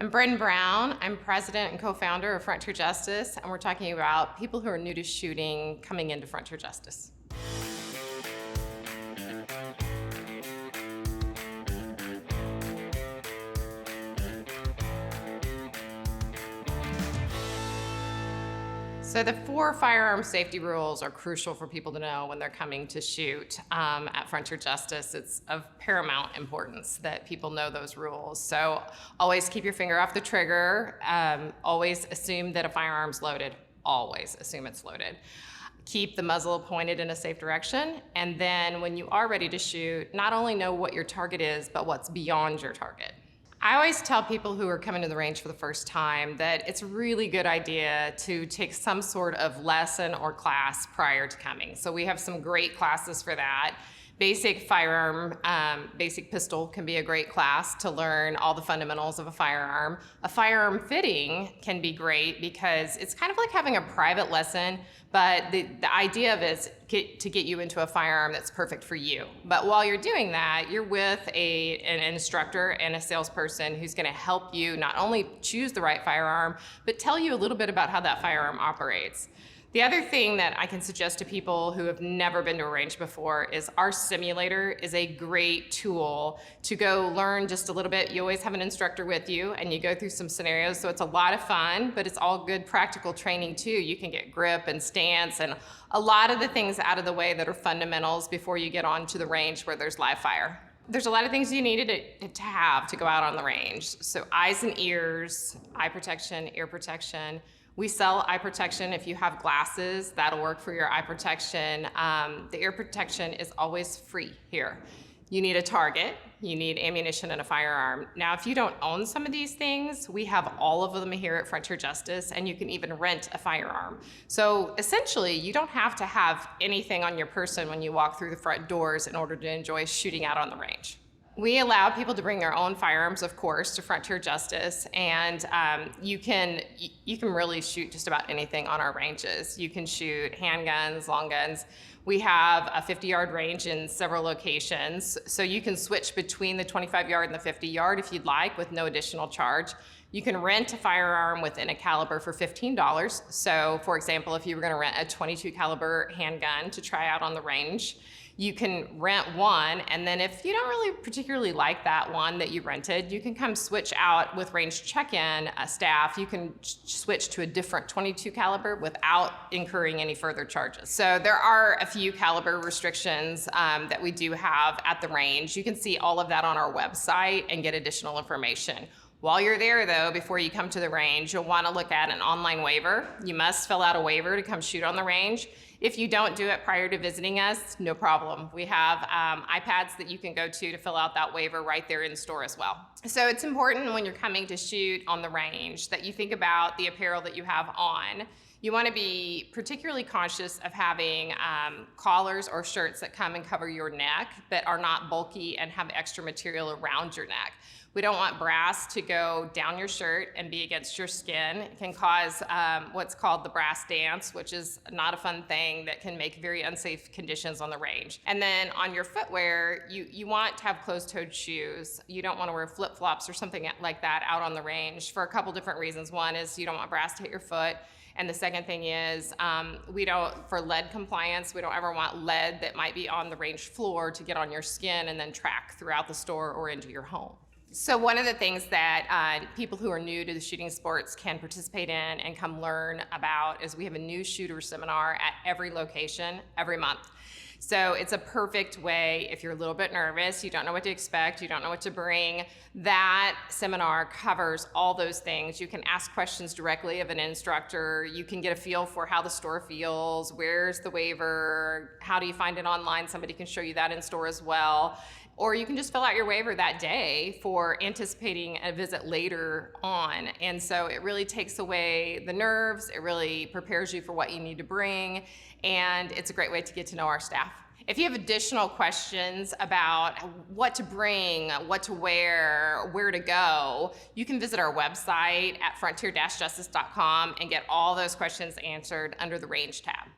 I'm Bren Brown. I'm president and co-founder of Frontier Justice, and we're talking about people who are new to shooting coming into Frontier Justice. So the 4 firearm safety rules are crucial for people to know when they're coming to shoot at Frontier Justice. It's of paramount importance that people know those rules. So always keep your finger off the trigger. Always assume that a firearm's loaded. Always assume it's loaded. Keep the muzzle pointed in a safe direction. And then when you are ready to shoot, not only know what your target is, but what's beyond your target. I always tell people who are coming to the range for the first time that it's a really good idea to take some sort of lesson or class prior to coming. So we have some great classes for that. Basic firearm, basic pistol can be a great class to learn all the fundamentals of a firearm. A firearm fitting can be great because it's kind of like having a private lesson, but the idea of it is to get you into a firearm that's perfect for you. But while you're doing that, you're with an instructor and a salesperson who's gonna help you not only choose the right firearm, but tell you a little bit about how that firearm operates. The other thing that I can suggest to people who have never been to a range before is our simulator is a great tool to go learn just a little bit. You always have an instructor with you and you go through some scenarios, so it's a lot of fun, but it's all good practical training too. You can get grip and stance and a lot of the things out of the way that are fundamentals before you get onto the range where there's live fire. There's a lot of things you need to have to go out on the range. So eyes and ears, eye protection, ear protection. We sell eye protection. If you have glasses, that'll work for your eye protection. The ear protection is always free here. You need a target, you need ammunition and a firearm. Now, if you don't own some of these things, we have all of them here at Frontier Justice, and you can even rent a firearm. So essentially, you don't have to have anything on your person when you walk through the front doors in order to enjoy shooting out on the range. We allow people to bring their own firearms, of course, to Frontier Justice, and you can really shoot just about anything on our ranges. You can shoot handguns, long guns. We have a 50-yard range in several locations, so you can switch between the 25-yard and the 50-yard if you'd like with no additional charge. You can rent a firearm within a caliber for $15. So, for example, if you were going to rent a .22 caliber handgun to try out on the range, you can rent one, and then if you don't really particularly like that one that you rented, you can come switch out with range check-in staff. You can switch to a different .22 caliber without incurring any further charges. So there are a few caliber restrictions that we do have at the range. You can see all of that on our website and get additional information. While you're there though, before you come to the range, you'll want to look at an online waiver. You must fill out a waiver to come shoot on the range. If you don't do it prior to visiting us, no problem. We have iPads that you can go to fill out that waiver right there in store as well. So it's important when you're coming to shoot on the range that you think about the apparel that you have on. You want to be particularly conscious of having collars or shirts that come and cover your neck but are not bulky and have extra material around your neck. We don't want brass to go down your shirt and be against your skin. It can cause what's called the brass dance, which is not a fun thing that can make very unsafe conditions on the range. And then on your footwear, you want to have closed-toed shoes. You don't want to wear flip-flops or something like that out on the range for a couple different reasons. One is you don't want brass to hit your foot. And the second thing is, for lead compliance, we don't ever want lead that might be on the range floor to get on your skin and then track throughout the store or into your home. So one of the things that people who are new to the shooting sports can participate in and come learn about is we have a new shooter seminar at every location every month. So it's a perfect way if you're a little bit nervous, you don't know what to expect, you don't know what to bring. That seminar covers all those things. You can ask questions directly of an instructor. You can get a feel for how the store feels, where's the waiver, how do you find it online? Somebody can show you that in store as well. Or you can just fill out your waiver that day for anticipating a visit later on. And so it really takes away the nerves, it really prepares you for what you need to bring, and it's a great way to get to know our staff. If you have additional questions about what to bring, what to wear, where to go, you can visit our website at frontier-justice.com and get all those questions answered under the range tab.